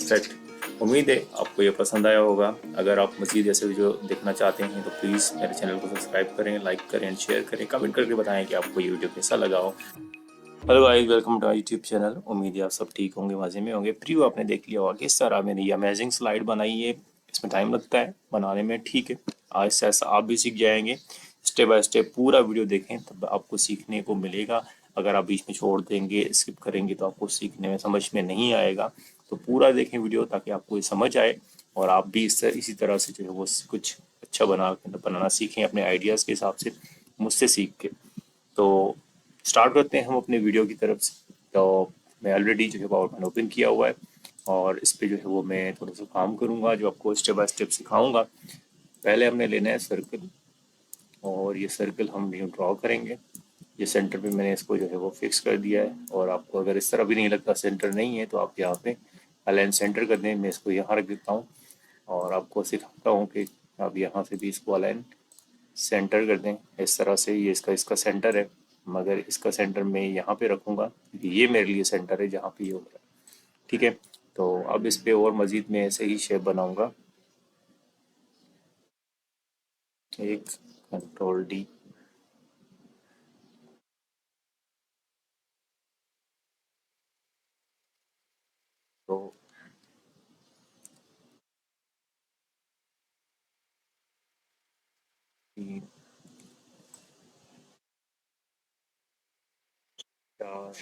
Perfect. उम्मीद है आपको ये पसंद आया होगा। अगर आप मज़ीद ऐसे वीडियो देखना चाहते हैं तो प्लीज़ मेरे चैनल को सब्सक्राइब करें, लाइक करें एंड शेयर करें, कमेंट करके बताएं कि आपको ये वीडियो कैसा लगा हो। Hello guys, welcome to my YouTube channel. उम्मीद है आप सब ठीक होंगे, मज़े में होंगे। प्रीव्यू आपने देख लिया होगा किस तरह मैंने ये अमेजिंग स्लाइड बनाई है। इसमें टाइम लगता है बनाने में, ठीक है। आहिस्ता आहिस्ता आप भी सीख जाएंगे। स्टेप बाय स्टेप पूरा वीडियो देखें तब आपको सीखने को मिलेगा। अगर आप बीच में छोड़ देंगे, स्किप करेंगे तो आपको सीखने में, समझ में नहीं आएगा। तो पूरा देखें वीडियो ताकि आपको ये समझ आए और आप भी इसी तरह से जो है वो कुछ अच्छा बनाना सीखें अपने आइडियाज़ के हिसाब से, मुझसे सीख के। तो स्टार्ट करते हैं हम अपने वीडियो की तरफ से। तो मैं ऑलरेडी जो है पावर पॉइंट ओपन किया हुआ है और इस पे जो है वो मैं थोड़ा सा काम करूँगा जो आपको स्टेप बाय स्टेप सिखाऊंगा। पहले हमने लेना है सर्कल और ये सर्कल हम यूँ ड्रॉ करेंगे। ये सेंटर पे मैंने इसको जो है वो फिक्स कर दिया है और आपको अगर इस तरह भी नहीं लगता सेंटर नहीं है तो आप यहाँ पे अलाइन सेंटर कर दें। मैं इसको यहाँ रख देता हूँ और आपको सिखाता हूँ कि आप यहाँ से भी इसको अलाइन सेंटर कर दें इस तरह से। ये इसका इसका सेंटर है, मगर इसका सेंटर मैं यहाँ पे रखूँगा क्योंकि ये मेरे लिए सेंटर है जहाँ पे ये हो रहा है, ठीक है। तो अब इस पे और मज़ीद मैं ऐसे ही शेप बनाऊँगा। एक कंट्रोल डी, तो तीन, चार,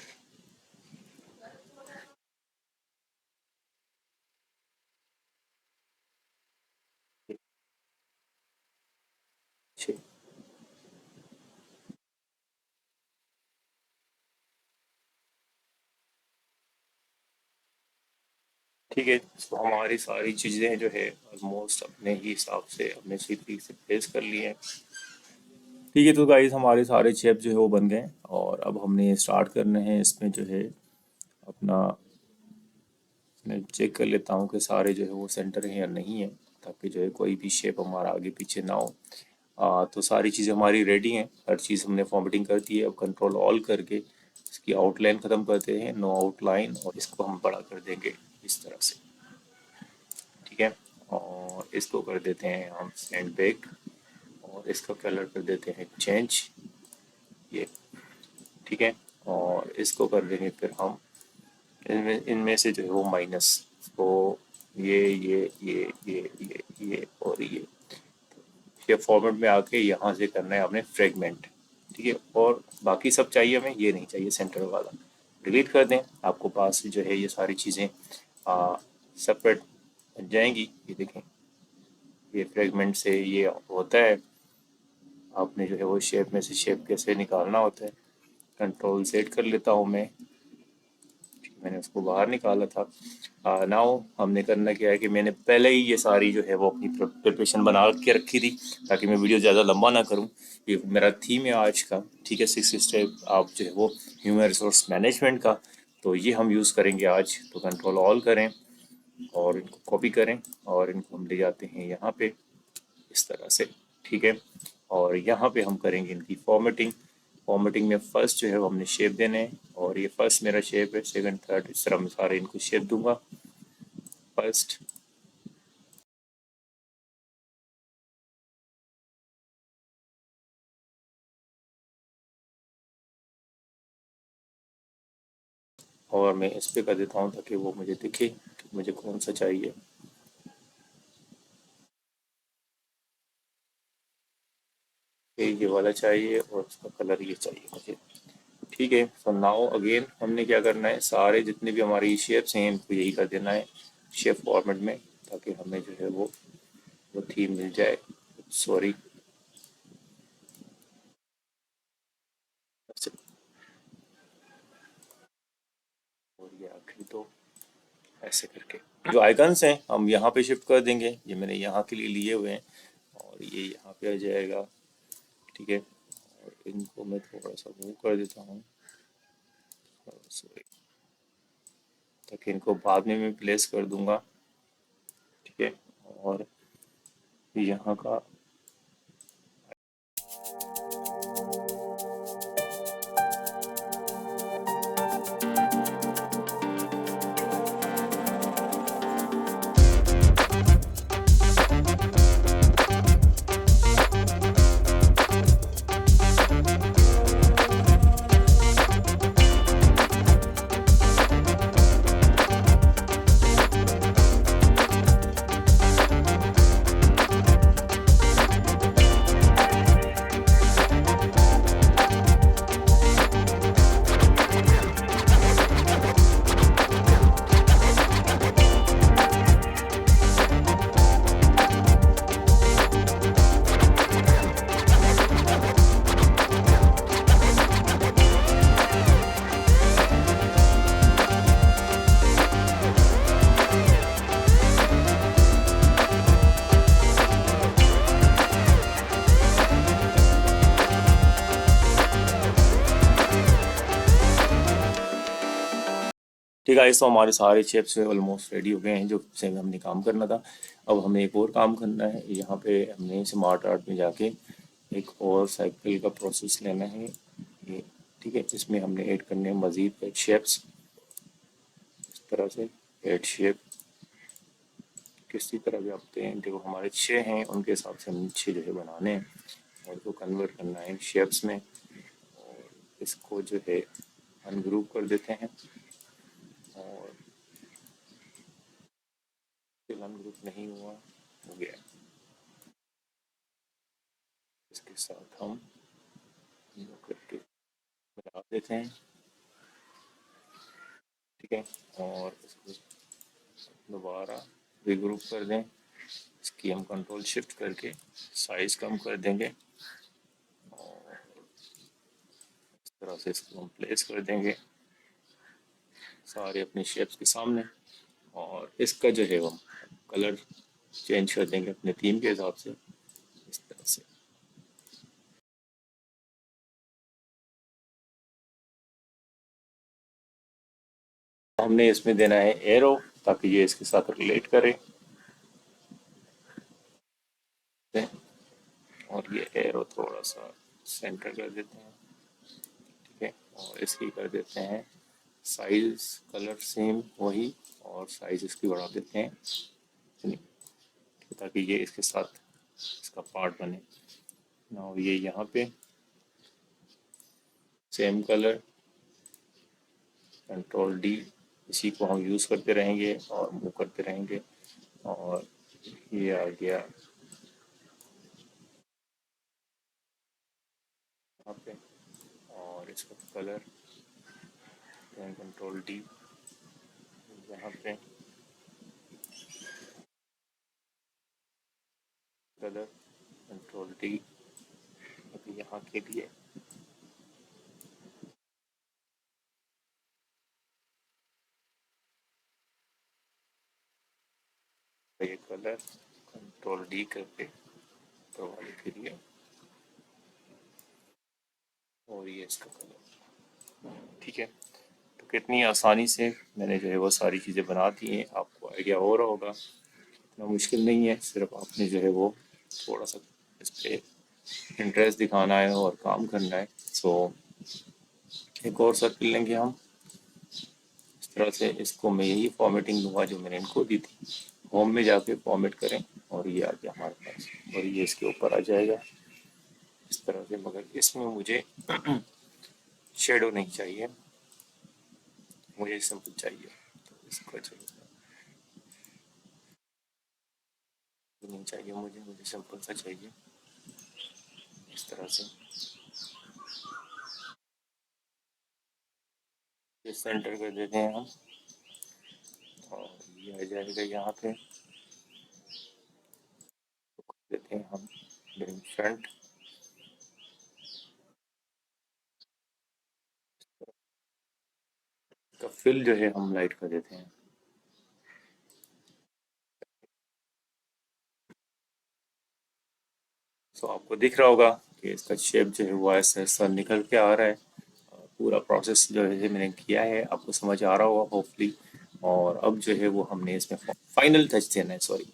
छः, ठीक है। तो हमारी सारी चीज़ें जो है ऑलमोस्ट अपने ही हिसाब से हमने इसी तरीके से प्लेस कर ली हैं, ठीक है। तो गाइस हमारे सारे शेप जो है वो बन गए और अब हमने स्टार्ट करने हैं इसमें जो है अपना। मैं चेक कर लेता हूँ कि सारे जो है वो सेंटर हैं या नहीं है, ताकि जो है कोई भी शेप हमारा आगे पीछे ना हो। तो सारी चीज़ें हमारी रेडी हैं, हर चीज़ हमने फॉर्मेटिंग कर दी है। अब कंट्रोल ऑल करके इसकी आउटलाइन ख़त्म करते हैं, नो आउटलाइन, और इसको हम बड़ा कर देंगे इस तरह से, ठीक है। और इसको कर देते हैं हम सेंड बैक और इसका कलर कर देते हैं चेंज, ये, ठीक है। और इसको कर देंगे फिर हम इनमें इनमें से जो है वो माइनस, तो ये और ये फॉर्मेट में आके यहाँ से करना है आपने फ्रेगमेंट, ठीक है। और बाकी सब चाहिए हमें, ये नहीं चाहिए सेंटर वाला, डिलीट कर दें। आपको पास जो है ये सारी चीज़ें सेपरेट बन जाएंगी। ये देखें, ये फ्रेगमेंट से ये होता है। आपने जो है वो शेप में से शेप कैसे निकालना होता है, कंट्रोल सेट कर लेता हूँ मैं, मैंने उसको बाहर निकाला था। नाउ हमने करना क्या है कि मैंने पहले ही ये सारी जो है वो अपनी प्रिपरेशन बना के रखी थी ताकि मैं वीडियो ज़्यादा लंबा ना करूं। ये मेरा थीम है आज का, ठीक है, 6 स्टेप आप जो है वो ह्यूमन रिसोर्स मैनेजमेंट का, तो ये हम यूज़ करेंगे आज। तो कंट्रोल ऑल करें और इनको कॉपी करें और इनको हम ले जाते हैं यहाँ पे इस तरह से, ठीक है। और यहाँ पे हम करेंगे इनकी फॉर्मेटिंग। फॉर्मेटिंग में फर्स्ट जो है वो हमने शेप देने हैं और ये फर्स्ट मेरा शेप है, सेकंड थर्ड इस तरह मैं सारे इनको शेप दूंगा। फर्स्ट, और मैं इस पे कर देता हूँ ताकि वो मुझे दिखे कि मुझे कौन सा चाहिए। ये वाला चाहिए और उसका कलर ये चाहिए मुझे, ठीक है। सो नाउ अगेन हमने क्या करना है, सारे जितने भी हमारी शेप्स हैं इनको यही कर देना है शेप फॉर्मेट में, ताकि हमें जो है वो थीम मिल जाए। सॉरी, और ये आखिरी तो ऐसे करके जो आइकन्स हैं हम यहाँ पे शिफ्ट कर देंगे। ये मैंने यहाँ के लिए लिए हुए हैं और ये यहाँ पे आ जाएगा, ठीक है। और इनको मैं थोड़ा सा मूव कर देता हूँ, सॉरी, ताकि इनको बाद में मैं प्लेस कर दूंगा, ठीक है। और यहाँ का ठीक है, तो हमारे सारे शेप्स ऑलमोस्ट रेडी हो गए हैं जो से हमने काम करना था। अब हमें एक और काम करना है, यहाँ पे हमने स्मार्ट आर्ट में जाके एक और साइकिल का प्रोसेस लेना है ये। ठीक है, इसमें हमने ऐड करने हैं मज़ीद हेड शेप्स। इस तरह से हेड शेप किसी तरह भी आपते हैं, देखो हमारे 6 हैं, उनके हिसाब से हम 6 जो है बनाने हैं और इसको कन्वर्ट करना है शेप्स में। और इसको जो है अनग्रुप कर देते हैं और फिर अनग्रुप नहीं हुआ, हो गया। इसके साथ हम करके मिला देते हैं। ठीक है, और इसको दोबारा रिग्रुप कर दें। इसकी हम कंट्रोल शिफ्ट करके साइज कम कर देंगे और इस तरह से इसको हम प्लेस कर देंगे सारे अपने शेप्स के सामने। और इसका जो है हम कलर चेंज कर देंगे अपने थीम के हिसाब से इस तरह से। हमने इसमें देना है एरो ताकि ये इसके साथ रिलेट करे। और ये एरो थोड़ा सा सेंटर कर देते हैं। ठीक है, और इसकी कर देते हैं साइज कलर सेम वही, और साइज इसकी बढ़ा देते हैं इतनी, ताकि ये इसके साथ इसका पार्ट बने ना। ये यहाँ पे सेम कलर कंट्रोल डी, इसी को हम यूज़ करते रहेंगे और मूव करते रहेंगे। और ये आ गया यहाँ पे, और इसका कलर कंट्रोल डी यहाँ पे कलर कंट्रोल डी अभी यहाँ के लिए ये कलर कंट्रोल डी करके प्रोवाइड करिए। और ये इसका कलर। ठीक है, तो कितनी आसानी से मैंने जो है वो सारी चीज़ें बना दी हैं, आपको आइडिया हो रहा होगा। इतना मुश्किल नहीं है, सिर्फ आपने जो है वो थोड़ा सा इस पर इंटरेस्ट दिखाना है और काम करना है। सो एक और सर्किल लेंगे हम इस तरह से, इसको मैं यही फॉर्मेटिंग दूंगा जो मैंने इनको दी थी। होम में जाके फॉर्मेट करें और ये आ गया हमारे पास, और ये इसके ऊपर आ जाएगा इस तरह से। मगर इसमें मुझे शेडो नहीं चाहिए, मुझे सिंपल चाहिए। तो इसको नहीं चाहिए, मुझे सिंपल सा चाहिए इस तरह से। ये सेंटर कर देते हैं हम और ये आ जाएगा यहाँ पे। तो कर देते हैं हम फ्रंट का फिल जो है हम लाइट कर देते हैं। तो आपको दिख रहा होगा कि इसका शेप जो है वो ऐसा ऐसा निकल के आ रहा है। पूरा प्रोसेस जो है मैंने किया है आपको समझ आ रहा होगा होपफुली। और अब जो है वो हमने इसमें फाइनल टच देना है, सॉरी।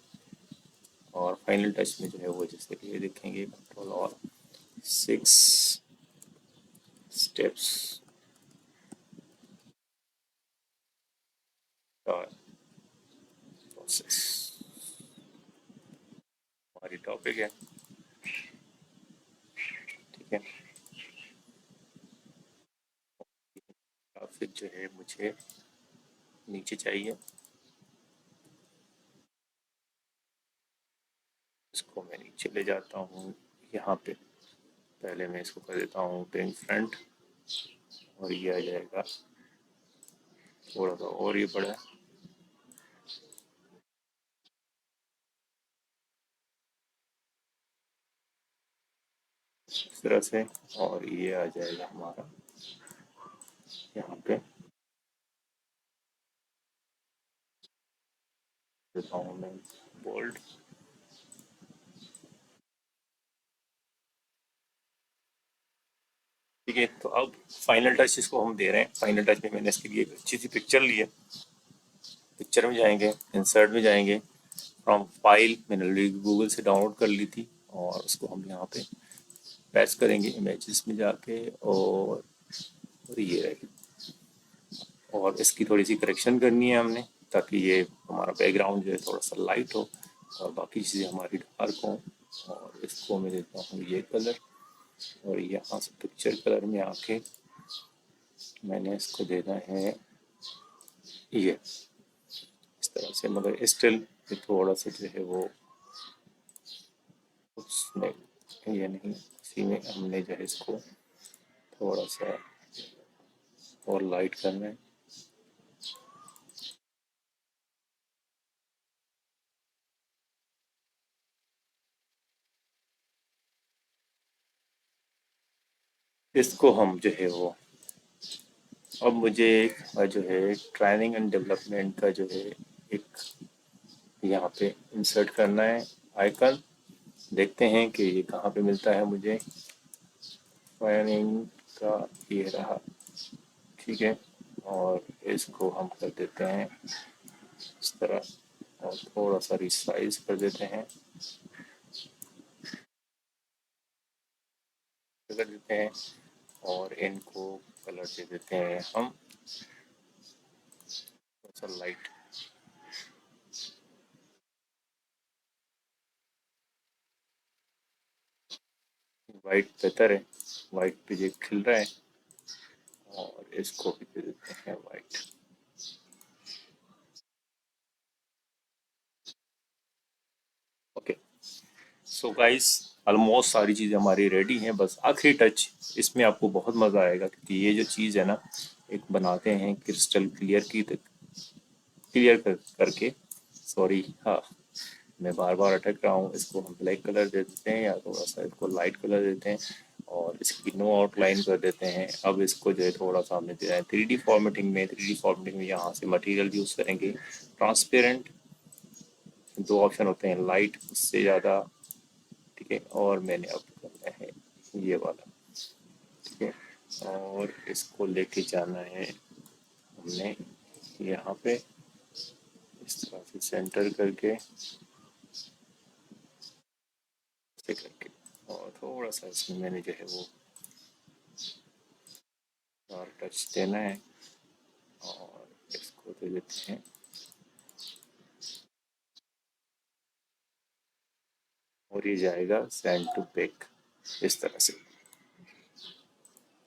और फाइनल टच में जो है वो जैसे कि ये देखेंगे कंट्रोल और 6 स्टेप्स का प्रोसेस हमारी टॉपिक है। ठीक है, फिर जो है मुझे नीचे चाहिए, इसको मैं नीचे ले जाता हूँ यहाँ पे। पहले मैं इसको कर देता हूँ ब्रिंग फ्रंट और ये आ जाएगा थोड़ा सा और ये बड़ा इस तरह से। और ये आ जाएगा हमारा यहाँ पे, देता हूँ मैं बोल्ड। ठीक है, तो अब फाइनल टच इसको हम दे रहे हैं। फाइनल टच में मैंने इसके लिए एक अच्छी सी पिक्चर ली है। पिक्चर में जाएंगे, इंसर्ट में जाएंगे, फ्रॉम फाइल मैंने गूगल से डाउनलोड कर ली थी और उसको हम यहाँ पे पेस्ट करेंगे इमेजेस में जाके, और ये रहेगी। और इसकी थोड़ी सी करेक्शन करनी है हमने, ताकि ये हमारा बैकग्राउंड जो है थोड़ा सा लाइट हो और बाकी चीज़ें हमारी डार्क हों। और इसको मैं देता हूँ ये कलर, और यहाँ से पिक्चर कलर में आके मैंने इसको देना है ये इस तरह से, मगर स्टिल थोड़ा सा जो है वो उसमें ये नहीं, इसी में हमने जो है इसको थोड़ा सा और लाइट करना है। इसको हम जो है वो, अब मुझे एक जो है ट्रेनिंग एंड डेवलपमेंट का जो है एक यहाँ पे इंसर्ट करना है आइकन। देखते हैं कि ये कहाँ पे मिलता है मुझे। ट्रेनिंग का ये रहा, ठीक है। और इसको हम कर देते हैं इस तरह, और थोड़ा सा रिसाइज कर देते हैं, कर देते हैं। और इनको कलर दे देते हैं हम थोड़ा सा लाइट। वाइट बेहतर है, वाइट पे जो खिल रहा है, और इसको भी दे देते हैं white. Okay, so guys, almost सारी चीज़ें हमारी रेडी हैं, बस आखिरी टच इसमें आपको बहुत मज़ा आएगा, क्योंकि ये जो चीज़ है ना, एक बनाते हैं क्रिस्टल क्लियर की, करके, सॉरी, हाँ, मैं बार बार अटक रहा हूँ। इसको हम ब्लैक कलर दे देते हैं या थोड़ा सा इसको लाइट कलर देते हैं, और इसकी नो आउटलाइन कर देते हैं। अब इसको जो है थोड़ा सा हमने दिया है 3D फॉर्मेटिंग में। 3D फॉर्मेटिंग में यहाँ से मटेरियल यूज़ करेंगे ट्रांसपेरेंट। दो ऑप्शन होते हैं, लाइट, उससे ज़्यादा, ठीक है, और मैंने अब करना है ये वाला, ठीक है। और इसको लेके जाना है हमने यहाँ पे इस तरह से सेंटर करके, ऐसे करके, और थोड़ा सा इसमें मैंने जो है वो और टच देना है, और इसको दे देते हैं, और ये जाएगा सेंड टू बैक इस तरह से।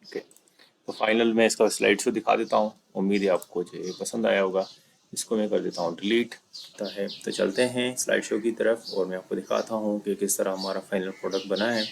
ओके, तो फाइनल में इसका स्लाइड शो दिखा देता हूँ। उम्मीद है आपको जो ये पसंद आया होगा। इसको मैं कर देता हूँ डिलीट। है तो चलते हैं स्लाइड शो की तरफ, और मैं आपको दिखाता हूँ कि किस तरह हमारा फाइनल प्रोडक्ट बना है।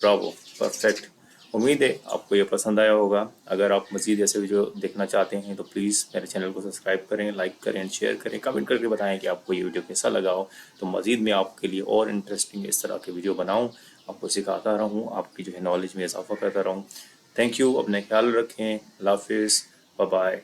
Bravo, perfect. उम्मीद है आपको ये पसंद आया होगा। अगर आप मज़ीद ऐसे वीडियो देखना चाहते हैं तो प्लीज़ मेरे चैनल को सब्सक्राइब करें, लाइक करें, शेयर करें, कमेंट करके बताएं कि आपको ये वीडियो कैसा लगा हो। तो मज़ीद मैं आपके लिए और इंटरेस्टिंग इस तरह के वीडियो बनाऊँ, आपको सिखाता रहूँ, आपकी जो है नॉलेज में इजाफा करता रहूँ। थैंक यू, अपना ख्याल रखें। अल्लाह हाफिज़, बाय बाय।